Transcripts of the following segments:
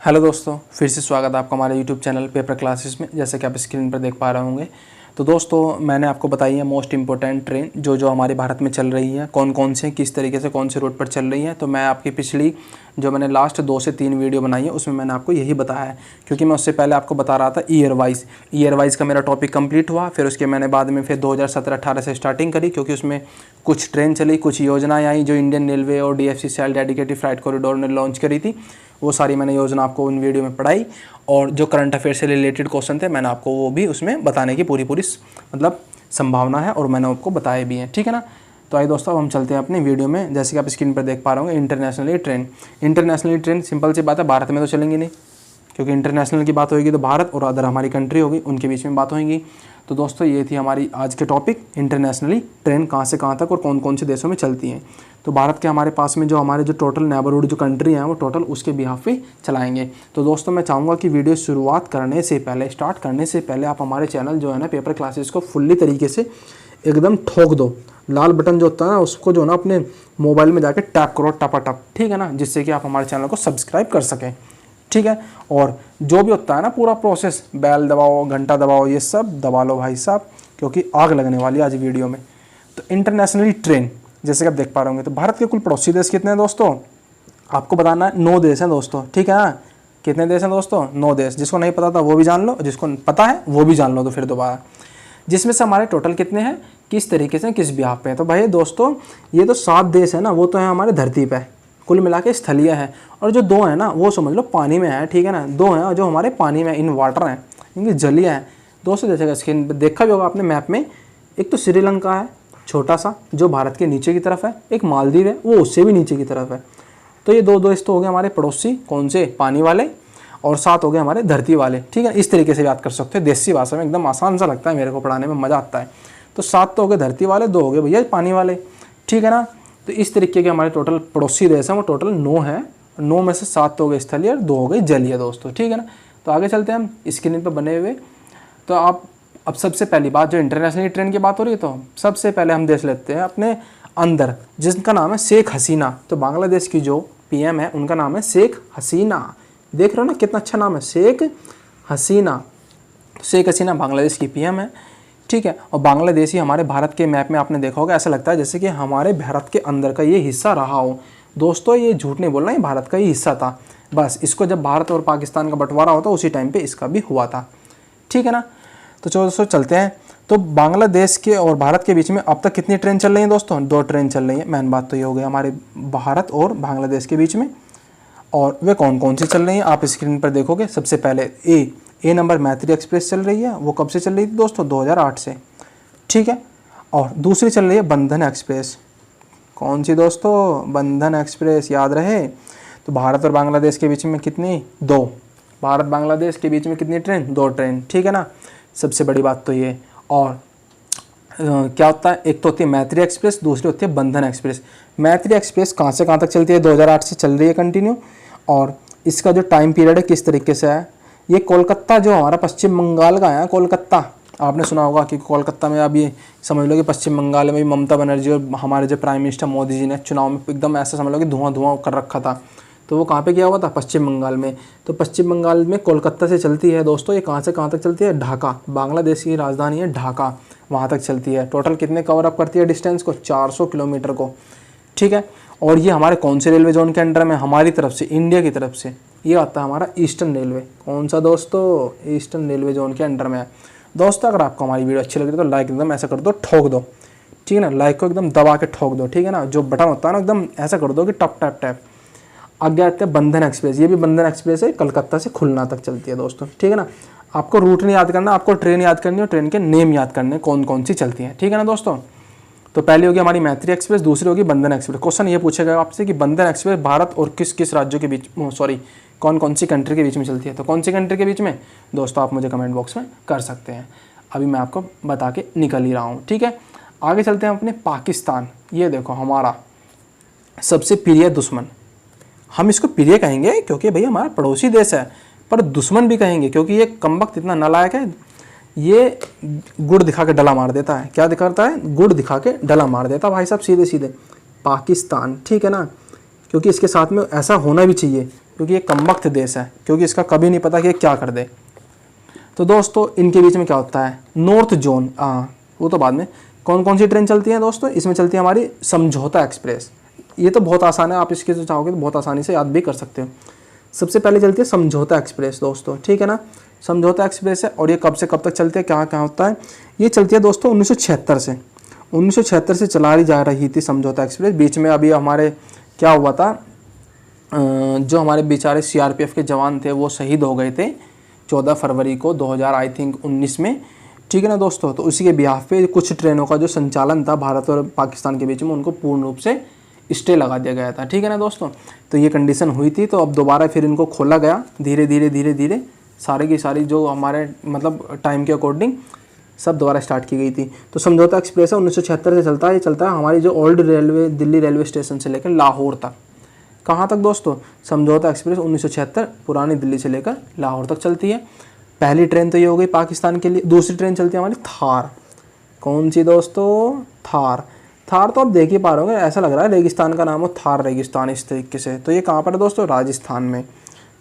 Hello दोस्तों, फिर से स्वागत है आपका हमारे यूट्यूब चैनल पेपर क्लासेस में। जैसे कि आप स्क्रीन पर देख पा रहे होंगे, तो दोस्तों मैंने आपको बताई है मोस्ट इंपॉर्टेंट ट्रेन जो हमारे भारत में चल रही है, कौन कौन से किस तरीके से कौन से रूट पर चल रही है। तो मैं आपकी पिछली जो मैंने लास्ट 2 से 3 वीडियो बनाई है उसमें मैंने आपको यही बताया है, क्योंकि मैं उससे पहले आपको बता रहा था ईयर वाइज का मेरा टॉपिक कंप्लीट हुआ। फिर उसके मैंने बाद में फिर 2017-18 से स्टार्टिंग करी, क्योंकि उसमें कुछ ट्रेन चली, कुछ योजनाएँ आई जो इंडियन रेलवे और DFCCIL डेडिकेटेड फ्राइट कॉरिडोर ने लॉन्च करी थी। वो सारी मैंने योजना आपको उन वीडियो में पढ़ाई, और जो करंट अफेयर से रिलेटेड क्वेश्चन थे मैंने आपको वो भी उसमें बताने की पूरी मतलब संभावना है, और मैंने आपको बताए भी हैं। ठीक है ना। तो आइए दोस्तों, अब हम चलते हैं अपनी वीडियो में। जैसे कि आप स्क्रीन पर देख पा रहे होंगे, इंटरनेशनली ट्रेन सिंपल सी बात है, भारत में तो चलेंगी नहीं, क्योंकि इंटरनेशनल की बात होगी तो भारत और अदर हमारी कंट्री होगी, उनके बीच में बात होगी। तो दोस्तों ये थी हमारी आज के टॉपिक, इंटरनेशनली ट्रेन कहाँ से कहाँ तक और कौन कौन से देशों में चलती हैं। तो भारत के हमारे पास में जो हमारे जो टोटल नेबरहुड जो कंट्री हैं वो टोटल उसके बिहाफ पे चलाएंगे। तो दोस्तों मैं चाहूँगा कि वीडियो शुरुआत करने से पहले, स्टार्ट करने से पहले आप हमारे चैनल जो है ना पेपर क्लासेस को फुल्ली तरीके से एकदम ठोक दो। लाल बटन जो होता है ना उसको जो है ना अपने मोबाइल में जाके टैप करो, टपाटप, ठीक है ना, जिससे कि आप हमारे चैनल को सब्सक्राइब कर सकें। ठीक है। और जो भी होता है ना पूरा प्रोसेस, बेल दबाओ, घंटा दबाओ, ये सब दबा लो भाई साहब, क्योंकि आग लगने वाली है आज वीडियो में। तो इंटरनेशनली ट्रेन जैसे कि आप देख पा रहे होंगे, तो भारत के कुल पड़ोसी देश कितने हैं दोस्तों, आपको बताना है। 9 देश हैं दोस्तों। ठीक है ना। कितने देश हैं दोस्तों? 9 देश। जिसको नहीं पता था वो भी जान लो, जिसको पता है वो भी जान लो तो फिर दोबारा। जिसमें से हमारे टोटल कितने हैं, किस तरीके से, किस बिहाफ पे हैं। तो भाई दोस्तों ये तो 7 देश है ना, वो तो है हमारे धरती पे, कुल मिला के स्थलीय है। और जो 2 हैं ना वो समझ लो पानी में है। ठीक है ना। 2 हैं जो हमारे पानी में इन वाटर हैं, इनकी जलीय है दोस्तों। जैसे स्क्रीन पर देखा भी होगा आपने मैप में, एक तो श्रीलंका है छोटा सा जो भारत के नीचे की तरफ है, एक मालदीव है वो उससे भी नीचे की तरफ है। तो ये 2 देश तो हो गए हमारे पड़ोसी, कौन से, पानी वाले, और 7 हो गए हमारे धरती वाले। ठीक है। इस तरीके से याद कर सकते हो, देसी भाषा में एकदम आसान सा लगता है मेरे को, पढ़ाने में मज़ा आता है। तो 7 तो हो गए धरती वाले, 2 हो गए भैया पानी वाले। ठीक है ना। तो इस तरीके के हमारे टोटल पड़ोसी देश हैं वो टोटल 9 हैं। 9 में से 7 तो हो गए स्थलीय और 2 हो गए जलीय दोस्तों। ठीक है ना। तो आगे चलते हैं हम स्क्रीन पर बने हुए। तो आप अब सबसे पहली बात, जो इंटरनेशनल ट्रेन की बात हो रही है, तो सबसे पहले हम देख लेते हैं अपने अंदर, जिसका नाम है शेख हसीना। तो बांग्लादेश की जो PM है उनका नाम है शेख हसीना। देख रहे हो ना कितना अच्छा नाम है, शेख हसीना। शेख हसीना बांग्लादेश की PM है। ठीक है। और बांग्लादेश ही हमारे भारत के मैप में आपने देखा होगा, ऐसा लगता है जैसे कि हमारे भारत के अंदर का ये हिस्सा रहा हो। दोस्तों ये झूठ नहीं बोलना, ये भारत का ही हिस्सा था। बस इसको जब भारत और पाकिस्तान का बंटवारा होता उसी टाइम पे इसका भी हुआ था। ठीक है ना। तो दोस्तों चलते हैं। तो बांग्लादेश के और भारत के बीच में अब तक कितनी ट्रेन चल रही हैं दोस्तों? 2 ट्रेन चल रही हैं। मेन बात तो ये हो गई हमारे भारत और बांग्लादेश के बीच में। और वे कौन कौन सी चल रही हैं आप स्क्रीन पर देखोगे। सबसे पहले ए नंबर मैत्री एक्सप्रेस चल रही है। वो कब से चल रही थी दोस्तों? 2008 से। ठीक है। और दूसरी चल रही है बंधन एक्सप्रेस। कौन सी दोस्तों? बंधन एक्सप्रेस, याद रहे। तो भारत और बांग्लादेश के बीच में कितनी? 2। भारत बांग्लादेश के बीच में कितनी ट्रेन? 2 ट्रेन। ठीक है ना। सबसे बड़ी बात तो ये। और क्या होता है, एक तो होती है मैत्री एक्सप्रेस, दूसरी होती है बंधन एक्सप्रेस। मैत्री एक्सप्रेस कहाँ से कहाँ तक चलती है? 2008 से चल रही है कंटिन्यू। और इसका जो टाइम पीरियड है किस तरीके से है, ये कोलकाता जो हमारा पश्चिम बंगाल का है, कोलकाता आपने सुना होगा कि कोलकाता में, अब ये समझ लो कि पश्चिम बंगाल में भी ममता बनर्जी और हमारे जो प्राइम मिनिस्टर मोदी जी ने चुनाव में एकदम ऐसा समझ लो कि धुआं धुआं कर रखा था। तो वो कहाँ पे किया हुआ था? पश्चिम बंगाल में। तो पश्चिम बंगाल में कोलकाता से चलती है दोस्तों। ये कहाँ से कहाँ तक चलती है? ढाका, बांग्लादेश की राजधानी है ढाका, वहाँ तक चलती है। टोटल कितने कवर अप करती है डिस्टेंस को? 400 किलोमीटर को। ठीक है। और ये हमारे कौन से रेलवे जोन के अंडर में? हमारी तरफ से, इंडिया की तरफ से ये आता है हमारा ईस्टर्न रेलवे। कौन सा दोस्तों? ईस्टर्न रेलवे जोन के अंडर में है दोस्तों। अगर आपको हमारी वीडियो अच्छी लग रही है तो लाइक एकदम ऐसा कर दो, ठोक दो। ठीक है ना। लाइक को एकदम दबा के ठोक दो। ठीक है ना। जो बटन होता है ना एकदम ऐसा कर दो कि टप टैप टैप। आगे आते हैं बंधन एक्सप्रेस। ये भी बंधन एक्सप्रेस है, कलकत्ता से खुलना तक चलती है दोस्तों। ठीक है ना। आपको रूट नहीं याद करना, आपको ट्रेन याद करनी है और ट्रेन के नेम याद करने कौन कौन सी चलती हैं। ठीक है ना दोस्तों। तो पहली होगी हमारी मैत्री एक्सप्रेस, दूसरी होगी बंधन एक्सप्रेस। क्वेश्चन ये पूछेगा आपसे कि बंधन एक्सप्रेस भारत और किस किस राज्यों के बीच, कौन कौन सी कंट्री के बीच में चलती है। तो कौन सी कंट्री के बीच में दोस्तों आप मुझे कमेंट बॉक्स में कर सकते हैं, अभी मैं आपको बता के निकल ही रहा हूँ। ठीक है। आगे चलते हैं अपने पाकिस्तान। ये देखो हमारा सबसे प्रिय दुश्मन, हम इसको प्रिय कहेंगे क्योंकि भैया हमारा पड़ोसी देश है, पर दुश्मन भी कहेंगे क्योंकि ये कमबख्त इतना नालायक है, ये गुड़ दिखा के डला मार देता है। क्या दिखाता है? गुड़ दिखा के डला मार देता भाई साहब, सीधे सीधे। पाकिस्तान। ठीक है ना। क्योंकि इसके साथ में ऐसा होना भी चाहिए, क्योंकि ये कमबख्त देश है, क्योंकि इसका कभी नहीं पता कि ये क्या कर दे। तो दोस्तों इनके बीच में क्या होता है, नॉर्थ जोन, वो तो बाद में। कौन कौन सी ट्रेन चलती है दोस्तों, इसमें चलती है हमारी समझौता एक्सप्रेस। ये तो बहुत आसान है, आप इसके जो चाहोगे तो बहुत आसानी से याद भी कर सकते हो। सबसे पहले चलती है समझौता एक्सप्रेस दोस्तों, ठीक है ना। समझौता एक्सप्रेस है, और ये कब से कब तक चलती है, क्या क्या होता है। ये चलती है दोस्तों 1976 से चला जा रही थी समझौता एक्सप्रेस। बीच में अभी हमारे क्या हुआ था, जो हमारे बेचारे CRPF के जवान थे वो शहीद हो गए थे 14 फरवरी को 2000 आई थिंक 19 में, ठीक है ना दोस्तों। तो उसी के बिहाफ पे कुछ ट्रेनों का जो संचालन था भारत और पाकिस्तान के बीच में, उनको पूर्ण रूप से स्टे लगा दिया गया था, ठीक है ना दोस्तों। तो ये कंडीशन हुई थी, तो अब दोबारा फिर इनको खोला गया धीरे धीरे सारे की सारी जो हमारे मतलब टाइम के अकॉर्डिंग सब दोबारा स्टार्ट की गई थी। तो समझौता एक्सप्रेस है 1976 से चलता है। ये चलता है हमारी जो old railway Delhi railway station से लेकर लाहौर तक। कहाँ तक दोस्तों, समझौता एक्सप्रेस 1976 पुरानी दिल्ली से लेकर लाहौर तक चलती है। पहली ट्रेन तो ये हो गई पाकिस्तान के लिए। दूसरी ट्रेन चलती है हमारी थार। कौन सी दोस्तों, थार। थार तो आप देख ही पा रहे होंगे, ऐसा लग रहा है रेगिस्तान का नाम हो, थार रेगिस्तान इस तरीके से। तो ये कहाँ पर है दोस्तों, राजस्थान में।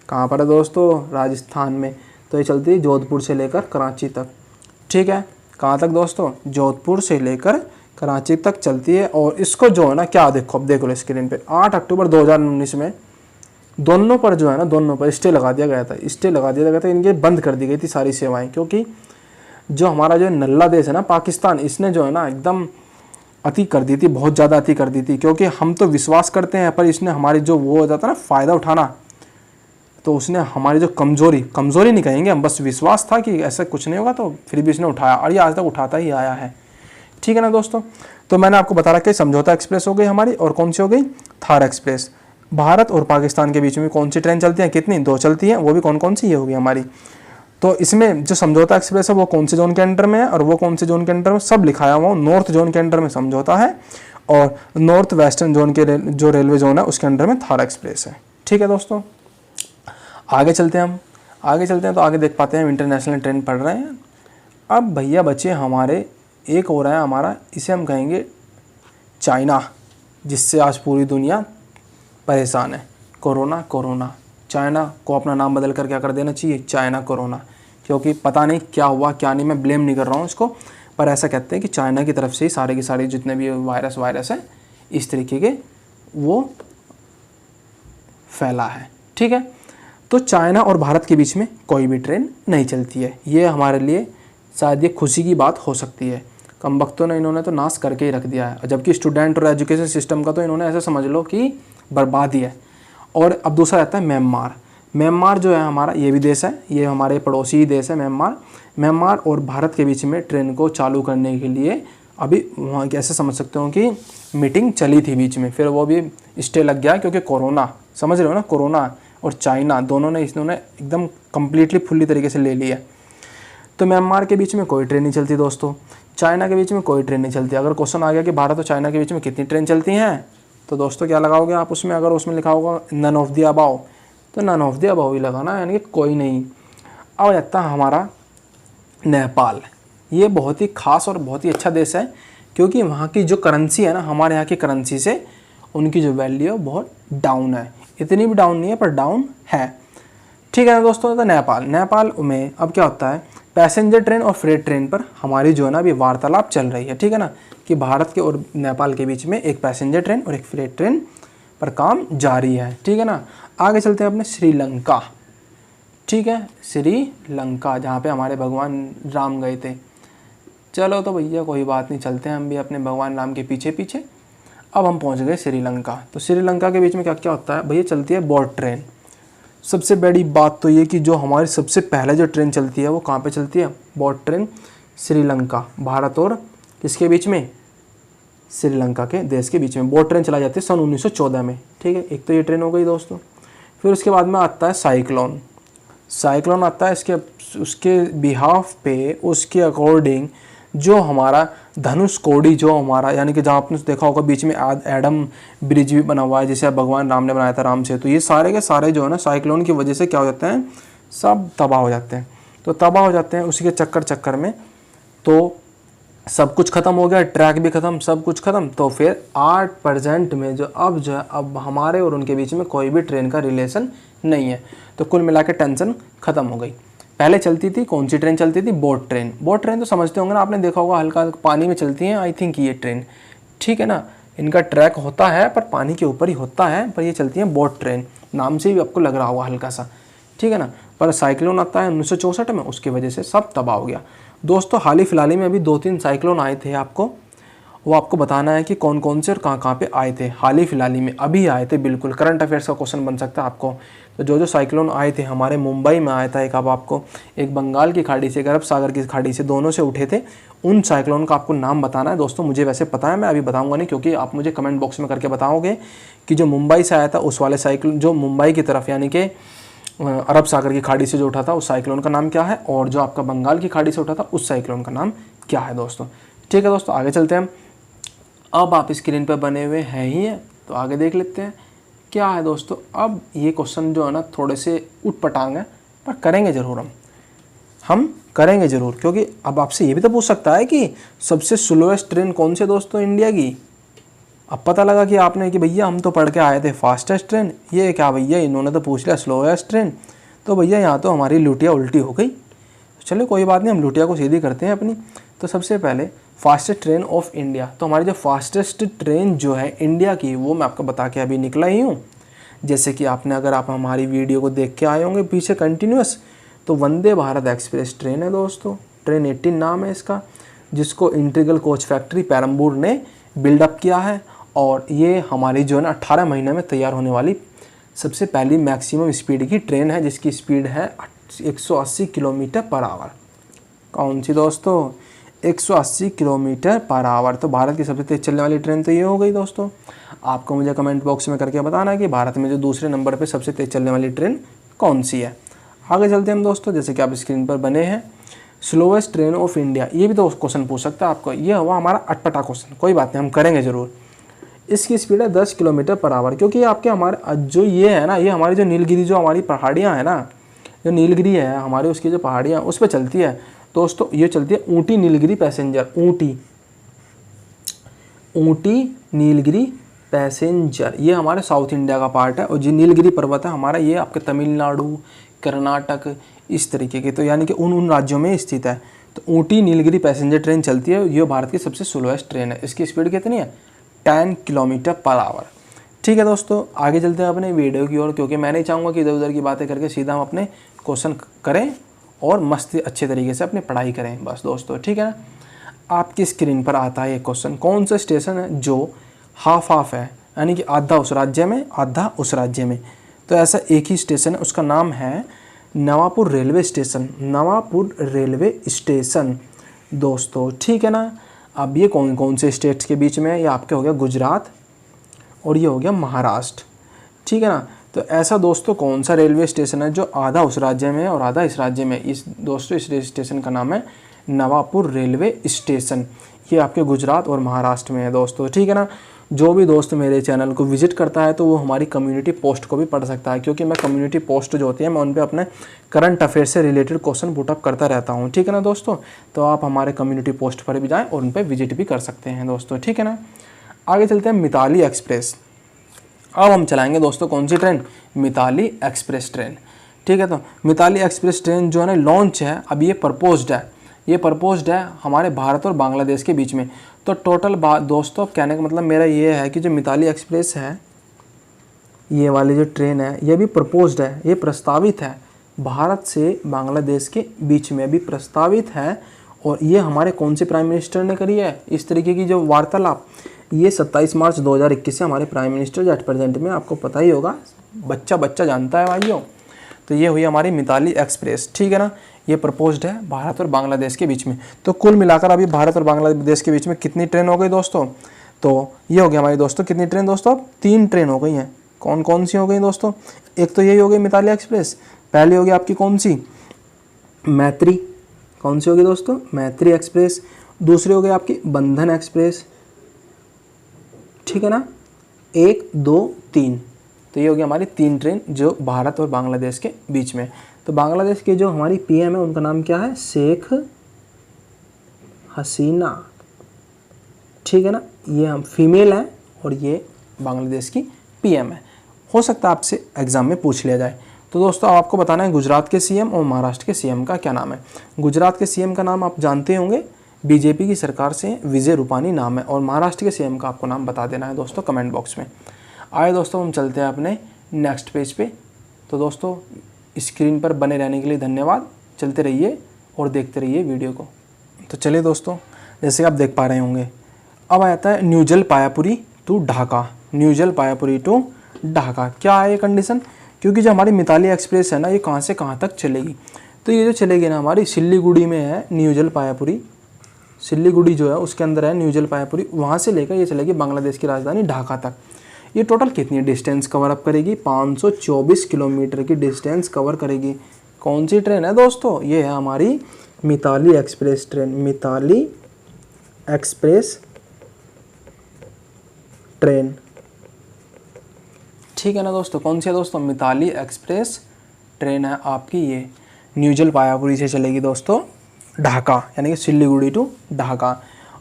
कहाँ पर है दोस्तों, राजस्थान में। तो ये चलती है जोधपुर से लेकर कराची तक, ठीक है। कहाँ तक दोस्तों, जोधपुर से लेकर कराची तक चलती है। और इसको जो है ना, क्या देखो, अब देखो स्क्रीन पे 8 अक्टूबर 2019 में दोनों पर जो है ना, दोनों पर स्टे लगा दिया गया था। स्टे लगा दिया गया था, इनके बंद कर दी गई थी सारी सेवाएं, क्योंकि जो हमारा जो नल्ला देश है ना पाकिस्तान, इसने जो है ना एकदम अति कर दी थी, बहुत ज़्यादा अति कर दी थी। क्योंकि हम तो विश्वास करते हैं, पर इसने हमारी जो वो हो जाता है ना फ़ायदा उठाना, तो उसने हमारी जो कमज़ोरी नहीं कहेंगे हम, बस विश्वास था कि ऐसा कुछ नहीं होगा, तो फिर भी इसने उठाया, और ये आज तक उठाता ही आया है, ठीक है ना दोस्तों। तो मैंने आपको बता रखा है समझौता एक्सप्रेस हो गई हमारी, और कौन सी हो गई, थार एक्सप्रेस। भारत और पाकिस्तान के बीच में कौन सी ट्रेन चलती है, कितनी, 2 चलती हैं, वो भी कौन कौन सी, ये होगी हमारी। तो इसमें जो समझौता एक्सप्रेस है वो कौन से जोन के अंडर में है, और वो कौन से जोन के अंडर में, सब लिखाया हुआ। नॉर्थ जोन के अंडर में समझौता है, और नॉर्थ वेस्टर्न जोन के जो रेलवे जोन है उसके अंडर में थार एक्सप्रेस है, ठीक है दोस्तों। आगे चलते हैं तो आगे देख पाते हैं हम इंटरनेशनल ट्रेन पढ़ रहे हैं। अब भैया बच्चे हमारे एक हो रहा है हमारा, इसे हम कहेंगे चाइना, जिससे आज पूरी दुनिया परेशान है। कोरोना। चाइना को अपना नाम बदल कर क्या कर देना चाहिए, चाइना कोरोना, क्योंकि पता नहीं क्या हुआ क्या नहीं, मैं ब्लेम नहीं कर रहा हूँ इसको, पर ऐसा कहते हैं कि चाइना की तरफ से ही सारे के सारे जितने भी वायरस है इस तरीके के वो फैला है, ठीक है। तो चाइना और भारत के बीच में कोई भी ट्रेन नहीं चलती है। ये हमारे लिए शायद ये खुशी की बात हो सकती है। कम वक्तों ने इन्होंने तो नाश करके ही रख दिया है, जबकि स्टूडेंट और एजुकेशन सिस्टम का तो इन्होंने ऐसा समझ लो कि बर्बाद ही है। और अब दूसरा रहता है म्यांमार जो है हमारा, ये भी देश है, ये हमारे पड़ोसी ही देश है म्यांमार और भारत के बीच में ट्रेन को चालू करने के लिए अभी वहाँ कैसे समझ सकते हो कि मीटिंग चली थी बीच में, फिर वो भी स्टे लग गया, क्योंकि कोरोना, समझ रहे हो ना, कोरोना और चाइना दोनों ने इन्होंने एकदम कम्प्लीटली फुल्ली तरीके से ले लिया। तो म्यांमार के बीच में कोई ट्रेन नहीं चलती दोस्तों, चाइना के बीच में कोई ट्रेन नहीं चलती। अगर क्वेश्चन आ गया कि भारत और चाइना के बीच में कितनी ट्रेन चलती हैं, तो दोस्तों क्या लगाओगे आप उसमें, अगर उसमें लिखा होगा नन ऑफ द अबाव, तो नन ऑफ द अबाव ही लगाना, यानी कि कोई नहीं। अब जाता है हमारा नेपाल। ये बहुत ही खास और बहुत ही अच्छा देश है, क्योंकि वहाँ की जो करेंसी है ना, हमारे यहाँ की करेंसी से उनकी जो वैल्यू है बहुत डाउन है, इतनी भी डाउन नहीं है पर डाउन है, ठीक है ना दोस्तों। तो नेपाल में अब क्या होता है, पैसेंजर ट्रेन और फ्रेट ट्रेन पर हमारी जो है ना अभी वार्तालाप चल रही है, ठीक है ना, कि भारत के और नेपाल के बीच में एक पैसेंजर ट्रेन और एक फ्रेट ट्रेन पर काम जारी है, ठीक है ना। आगे चलते हैं अपने श्रीलंका, ठीक है, श्रीलंका जहाँ पे हमारे भगवान राम गए थे। चलो तो भैया कोई बात नहीं, चलते हैं हम भी अपने भगवान राम के पीछे पीछे। अब हम पहुँच गए श्रीलंका। तो श्रीलंका के बीच में क्या क्या होता है भैया, चलती है बोट ट्रेन। सबसे बड़ी बात तो ये कि जो हमारी सबसे पहले जो ट्रेन चलती है वो कहाँ पे चलती है, बोट ट्रेन, श्रीलंका, भारत और किसके बीच में, श्रीलंका के देश के बीच में बोट ट्रेन चलाई जाती है सन 1914 में, ठीक है। एक तो ये ट्रेन हो गई दोस्तों। फिर उसके बाद में आता है साइक्लोन आता है। उसके बिहाफ पे, उसके अकॉर्डिंग जो हमारा धनुषकोडी जो हमारा, यानी कि जहाँ आपने देखा होगा बीच में एडम ब्रिज भी बना हुआ है, जिसे भगवान राम ने बनाया था, राम सेतु। ये सारे के सारे जो है ना साइक्लोन की वजह से क्या हो जाते हैं, सब तबाह हो जाते हैं। तो तबाह हो जाते हैं उसी के चक्कर में, तो सब कुछ ख़त्म हो गया, ट्रैक भी ख़त्म, सब कुछ ख़त्म। तो फिर 8% में जो है अब हमारे और उनके बीच में कोई भी ट्रेन का रिलेशन नहीं है। तो कुल मिला के टेंशन ख़त्म हो गई। पहले चलती थी कौन सी ट्रेन चलती थी? Boat train. बोट ट्रेन तो समझते होंगे ना, आपने देखा होगा, हल्का पानी में चलती हैं आई थिंक ये ट्रेन, ठीक है ना। इनका ट्रैक होता है पर पानी के ऊपर ही होता है, पर ये चलती है बोट ट्रेन, नाम से ही आपको लग रहा होगा हल्का सा, ठीक है ना। पर साइक्लोन आता है 1964 में, उसकी वजह से सब तबाह हो गया। दोस्तों हाल ही फिलहाल में अभी 2-3 साइक्लोन आए थे, वो आपको बताना है कि कौन कौन से और कहाँ कहाँ पे आए थे। हाल ही फिलहाल में अभी आए थे, बिल्कुल करंट अफेयर्स का क्वेश्चन बन सकता है आपको। तो जो साइक्लोन आए थे, हमारे मुंबई में आया था एक, अब आपको एक बंगाल की खाड़ी से, एक अरब सागर की खाड़ी से, दोनों से उठे थे। उन साइक्लोन का आपको नाम बताना है दोस्तों। मुझे वैसे पता है, मैं अभी बताऊंगा नहीं, क्योंकि आप मुझे कमेंट बॉक्स में करके बताओगे कि जो मुंबई से आया था उस वाले साइक्लोन, जो मुंबई की तरफ यानी कि अरब सागर की खाड़ी से जो उठा था उस साइक्लोन का नाम क्या है, और जो आपका बंगाल की खाड़ी से उठा था उस साइक्लोन का नाम क्या है दोस्तों। ठीक है दोस्तों, आगे चलते हैं। अब आप स्क्रीन पर बने हुए हैं ही हैं, तो आगे देख लेते हैं क्या है दोस्तों। अब ये क्वेश्चन जो है ना थोड़े से उटपटांग है, पर करेंगे ज़रूर हम करेंगे ज़रूर, क्योंकि अब आपसे ये भी तो पूछ सकता है कि सबसे स्लोएस्ट ट्रेन कौन सी दोस्तों इंडिया की। अब पता लगा कि आपने कि भैया हम तो पढ़ के आए थे फास्टेस्ट ट्रेन, ये क्या भैया इन्होंने तो पूछ लिया स्लोएस्ट ट्रेन, तो भैया यहाँ तो हमारी लुटिया उल्टी हो गई। चलो कोई बात नहीं, हम लुटिया को सीधी करते हैं अपनी। तो सबसे पहले फास्टेस्ट ट्रेन ऑफ इंडिया, तो हमारी जो फास्टेस्ट ट्रेन जो है इंडिया की, वो मैं आपको बता के अभी निकला ही हूँ। जैसे कि आपने, अगर आप हमारी वीडियो को देख के आए होंगे पीछे कंटिन्यूस, तो वंदे भारत एक्सप्रेस ट्रेन है दोस्तों। ट्रेन 18 नाम है इसका, जिसको इंटीग्रल कोच फैक्ट्री पेरम्बूर ने बिल्डअप किया है। और ये हमारी जो है ना 18 महीने में तैयार होने वाली सबसे पहली मैक्सिमम स्पीड की ट्रेन है, जिसकी स्पीड है 180 किलोमीटर पर आवर। कौन सी दोस्तों? 180 किलोमीटर पर आवर। तो भारत की सबसे तेज़ चलने वाली ट्रेन तो ये हो गई दोस्तों। आपको मुझे कमेंट बॉक्स में करके बताना है कि भारत में जो दूसरे नंबर पे सबसे तेज़ चलने वाली ट्रेन कौन सी है। आगे चलते हैं हम दोस्तों, जैसे कि आप स्क्रीन पर बने हैं। स्लोवेस्ट ट्रेन ऑफ इंडिया, ये भी तो क्वेश्चन पूछ सकता है आपको। ये हुआ हमारा अटपटा क्वेश्चन, कोई बात नहीं, हम करेंगे ज़रूर। इसकी स्पीड है 10 किलोमीटर पर आवर, क्योंकि आपके हमारे जो ये है ना, ये हमारी जो नीलगिरी, जो हमारी पहाड़ियाँ हैं ना, जो नीलगिरी है हमारे, उसकी जो पहाड़ियाँ उस पर चलती है दोस्तों। ये चलती है ऊटी नीलगिरी पैसेंजर, ऊटी नीलगिरी पैसेंजर। ये हमारे साउथ इंडिया का पार्ट है, और जो नीलगिरी पर्वत है हमारा, ये आपके तमिलनाडु, कर्नाटक, इस तरीके के, तो यानी कि उन राज्यों में स्थित है। तो ऊटी नीलगिरी पैसेंजर ट्रेन चलती है, ये भारत की सबसे स्लोएस्ट ट्रेन है। इसकी स्पीड कितनी है? 10 किलोमीटर पर आवर। ठीक है दोस्तों, आगे चलते हैं अपने वीडियो की ओर, क्योंकि मैं नहीं चाहूँगा कि इधर उधर की बातें करके सीधा हम अपने क्वेश्चन करें और मस्त अच्छे तरीके से अपनी पढ़ाई करें बस दोस्तों, ठीक है ना। आपकी स्क्रीन पर आता है ये क्वेश्चन, कौन सा स्टेशन है जो हाफ हाफ है, यानी कि आधा उस राज्य में आधा उस राज्य में। तो ऐसा एक ही स्टेशन है, उसका नाम है Navapur railway station. Navapur railway station दोस्तों, ठीक है ना। अब ये कौन कौन से स्टेट्स के बीच में है? ये आपके हो गया गुजरात और ये हो गया महाराष्ट्र, ठीक है ना। तो ऐसा दोस्तों कौन सा रेलवे स्टेशन है जो आधा उस राज्य में है और आधा इस राज्य में? इस दोस्तों इस स्टेशन का नाम है नवापुर रेलवे स्टेशन। ये आपके गुजरात और महाराष्ट्र में है दोस्तों, ठीक है ना। जो भी दोस्त मेरे चैनल को विजिट करता है तो वो हमारी कम्युनिटी पोस्ट को भी पढ़ सकता है, क्योंकि मैं कम्युनिटी पोस्ट जो होती है मैं उन पर अपने करंट अफेयर से रिलेटेड क्वेश्चन पुटअप करता रहता हूँ, ठीक है ना दोस्तों। तो आप हमारे कम्युनिटी पोस्ट पर भी जाएँ और उन पर विजिट भी कर सकते हैं दोस्तों, ठीक है ना। आगे चलते हैं मिताली एक्सप्रेस। अब हम चलाएंगे दोस्तों कौन सी ट्रेन? मिताली एक्सप्रेस ट्रेन, ठीक है। तो मिताली एक्सप्रेस ट्रेन जो है ना लॉन्च है, अब ये प्रपोज्ड है, ये प्रपोज्ड है हमारे भारत और बांग्लादेश के बीच में। तो टोटल दोस्तों कहने का मतलब मेरा ये है कि जो मिताली एक्सप्रेस है, ये वाली जो ट्रेन है, ये भी प्रपोज्ड है, ये प्रस्तावित है, भारत से बांग्लादेश के बीच में भी प्रस्तावित है। और ये हमारे कौन से प्राइम मिनिस्टर ने करी है इस तरीके की जो वार्तालाप? ये 27 मार्च 2021 से हमारे प्राइम मिनिस्टर जो एट प्रेजेंट में, आपको पता ही होगा, बच्चा जानता है भाइयों। तो ये हुई हमारी मिताली एक्सप्रेस, ठीक है ना। ये प्रपोज्ड है भारत और बांग्लादेश के बीच में। तो कुल मिलाकर अभी भारत और बांग्लादेश के बीच में कितनी ट्रेन हो गई दोस्तों? तो ये हो गया हमारी दोस्तों कितनी ट्रेन दोस्तों? अब 3 ट्रेन हो गई हैं। कौन कौन सी हो गई दोस्तों? एक तो यही हो गई मिताली एक्सप्रेस, पहली होगी आपकी कौन सी? मैत्री। कौन सी होगी दोस्तों? मैत्री एक्सप्रेस। दूसरी हो गई आपकी बंधन एक्सप्रेस, ठीक है ना। 1, 2, 3, तो ये हो गई हमारी 3 ट्रेन जो भारत और बांग्लादेश के बीच में। तो बांग्लादेश के जो हमारी पीएम है उनका नाम क्या है? शेख हसीना, ठीक है ना। ये हम फीमेल हैं और ये बांग्लादेश की पीएम है। हो सकता है आपसे एग्जाम में पूछ लिया जाए। तो दोस्तों आपको बताना है गुजरात के सीएम और महाराष्ट्र के सीएम का क्या नाम है। गुजरात के सीएम का नाम आप जानते होंगे, बीजेपी की सरकार से विजय रूपानी नाम है, और महाराष्ट्र के सीएम का आपको नाम बता देना है दोस्तों कमेंट बॉक्स में। आए दोस्तों हम चलते हैं अपने नेक्स्ट पेज पे। तो दोस्तों स्क्रीन पर बने रहने के लिए धन्यवाद, चलते रहिए और देखते रहिए वीडियो को। तो चलिए दोस्तों, जैसे आप देख पा रहे होंगे, अब आता है New Jalpaiguri to Dhaka. New Jalpaiguri to Dhaka क्या है ये कंडीशन, क्योंकि जो हमारी मिताली एक्सप्रेस है ना, ये कहाँ से कहाँ तक चलेगी। तो ये जो चलेगी ना हमारी सिल्लीगुड़ी में है न्यू जलपाईगुड़ी, सिल्लीगुड़ी जो है उसके अंदर है न्यू जलपाईगुड़ी, वहाँ से लेकर ये चलेगी बांग्लादेश की राजधानी ढाका तक। ये टोटल कितनी डिस्टेंस कवर अप करेगी, 524 किलोमीटर की डिस्टेंस कवर करेगी। कौन सी ट्रेन है दोस्तों, ये है हमारी Mitali Express train, Mitali Express train, ठीक है ना दोस्तों। कौन सी है दोस्तों, मिताली एक्सप्रेस ट्रेन है आपकी, ये न्यू जलपाईगुड़ी से चलेगी दोस्तों ढाका, यानी कि सिल्लीगुड़ी टू ढाका।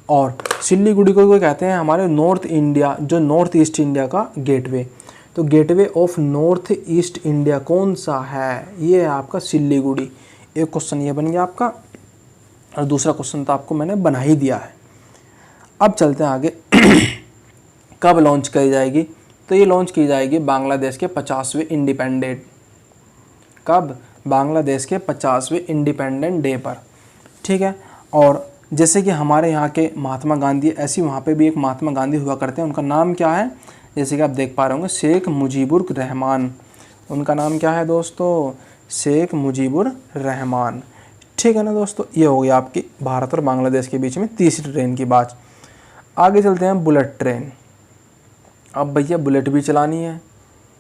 और सिल्लीगुड़ी को कहते हैं हमारे नॉर्थ इंडिया, जो नॉर्थ ईस्ट इंडिया का गेटवे। तो gateway of north east India कौन सा है, ये है आपका सिल्लीगुड़ी। एक क्वेश्चन ये बन गया आपका, और दूसरा क्वेश्चन तो आपको मैंने बना ही दिया है। अब चलते हैं आगे। कब लॉन्च की जाएगी, तो ये लॉन्च की जाएगी बांग्लादेश के 50वें इंडिपेंडेंट, कब, बांग्लादेश के 50वें इंडिपेंडेंट डे पर, ठीक है। और जैसे कि हमारे यहाँ के महात्मा गांधी, ऐसी वहाँ पे भी एक महात्मा गांधी हुआ करते हैं, उनका नाम क्या है, जैसे कि आप देख पा रहे होंगे शेख मुजीबुर रहमान, उनका नाम क्या है दोस्तों, शेख मुजीबुर रहमान, ठीक है ना दोस्तों। ये हो गया आपकी भारत और बांग्लादेश के बीच में तीसरी ट्रेन की बात। आगे चलते हैं बुलेट ट्रेन। अब भैया बुलेट भी चलानी है,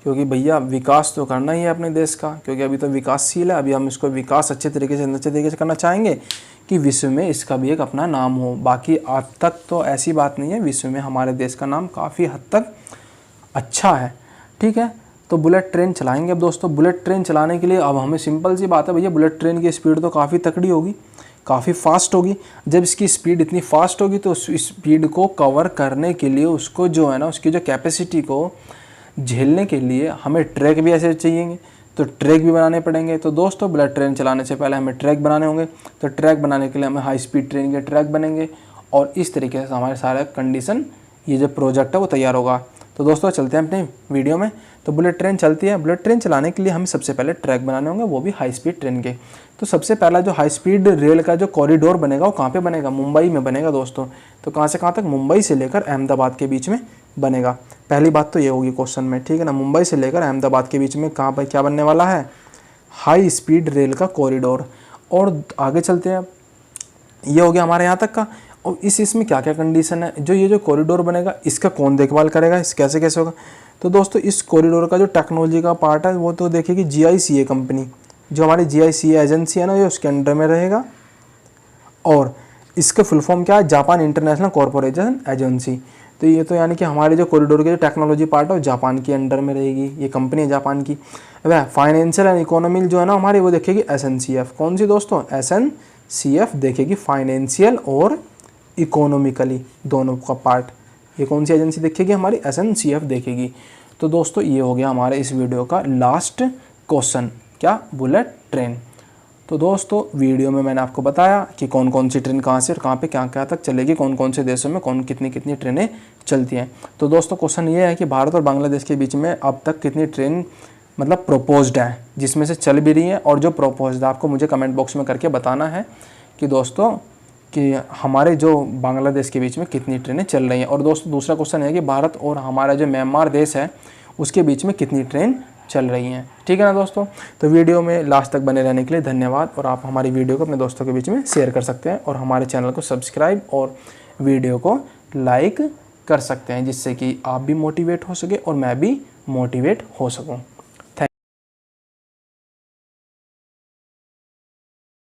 क्योंकि भैया विकास तो करना ही है अपने देश का, क्योंकि अभी तो विकासशील है, अभी हम इसको विकास अच्छे तरीके से करना चाहेंगे कि विश्व में इसका भी एक अपना नाम हो। बाकी अब तक तो ऐसी बात नहीं है, विश्व में हमारे देश का नाम काफ़ी हद तक अच्छा है, ठीक है। तो बुलेट ट्रेन चलाएंगे अब दोस्तों। बुलेट ट्रेन चलाने के लिए अब हमें सिंपल सी बात है भैया, बुलेट ट्रेन की स्पीड तो काफ़ी तकड़ी होगी, काफ़ी फास्ट होगी। जब इसकी स्पीड इतनी फास्ट होगी तो उस स्पीड को कवर करने के लिए, उसको जो है ना, उसकी जो कैपेसिटी को झेलने के लिए हमें ट्रैक भी ऐसे चाहिए, तो ट्रैक भी बनाने पड़ेंगे। तो दोस्तों बुलेट ट्रेन चलाने से पहले हमें ट्रैक बनाने होंगे, तो ट्रैक बनाने के लिए हमें हाई स्पीड ट्रेन के ट्रैक बनेंगे, और इस तरीके से हमारे सारे कंडीशन, ये जो प्रोजेक्ट है वो तैयार होगा। तो दोस्तों चलते हैं अपने वीडियो में। तो बुलेट ट्रेन चलती है, बुलेट ट्रेन चलाने के लिए हमें सबसे पहले ट्रैक बनाने होंगे, वो भी हाई स्पीड ट्रेन के। तो सबसे पहला जो हाई स्पीड रेल का जो कॉरिडोर बनेगा वो कहाँ पे बनेगा, मुंबई में बनेगा दोस्तों। तो कहाँ से कहाँ तक, मुंबई से लेकर अहमदाबाद के बीच में बनेगा। पहली बात तो ये होगी क्वेश्चन में, ठीक है ना, मुंबई से लेकर अहमदाबाद के बीच में कहाँ पर क्या बनने वाला है, हाई स्पीड रेल का कॉरिडोर। और आगे चलते हैं, ये हो गया हमारे यहाँ तक का। और इसमें क्या क्या कंडीशन है, जो ये जो कॉरिडोर बनेगा इसका कौन देखभाल करेगा, इस कैसे कैसे होगा। तो दोस्तों इस कॉरिडोर का जो टेक्नोलॉजी का पार्ट है वो तो देखिए कि GICA कंपनी, जो हमारी GICA एजेंसी है ना, ये उसके अंडर में रहेगा। और इसका फुल फॉर्म क्या है, जापान इंटरनेशनल कॉरपोरेशन एजेंसी। तो ये तो यानी कि हमारे जो कॉरिडोर के जो टेक्नोलॉजी पार्ट है वो जापान के अंडर में रहेगी, ये कंपनी है जापान की। वह फाइनेंशियल एंड इकोनॉमी जो है ना हमारी, वो देखेगी SNCF। कौन सी दोस्तों, SNCF देखेगी फाइनेंशियल और इकोनॉमिकली दोनों का पार्ट। ये कौन सी एजेंसी देखेगी, हमारी SNCF देखेगी। तो दोस्तों ये हो गया हमारे इस वीडियो का लास्ट क्वेश्चन, क्या, बुलेट ट्रेन। तो दोस्तों वीडियो में मैंने आपको बताया कि कौन कौन सी ट्रेन कहाँ से और कहाँ पे क्या क्या तक चलेगी, कौन कौन से देशों में कौन कितनी कितनी ट्रेनें चलती हैं। तो दोस्तों क्वेश्चन ये है कि भारत और बांग्लादेश के बीच में अब तक कितनी ट्रेन मतलब प्रोपोज्ड है, जिसमें से चल भी रही है, और जो प्रोपोज्ड है आपको मुझे कमेंट बॉक्स में करके बताना है कि दोस्तों कि हमारे जो बांग्लादेश के बीच में कितनी ट्रेनें चल रही हैं। और दोस्तों दूसरा क्वेश्चन है कि भारत और हमारा जो म्यांमार देश है उसके बीच में कितनी ट्रेन चल रही हैं, ठीक है ना दोस्तों। तो वीडियो में लास्ट तक बने रहने के लिए धन्यवाद, और आप हमारी वीडियो को अपने दोस्तों के बीच में शेयर कर सकते हैं, और हमारे चैनल को सब्सक्राइब और वीडियो को लाइक कर सकते हैं, जिससे कि आप भी मोटिवेट हो सके और मैं भी मोटिवेट हो सकूँ।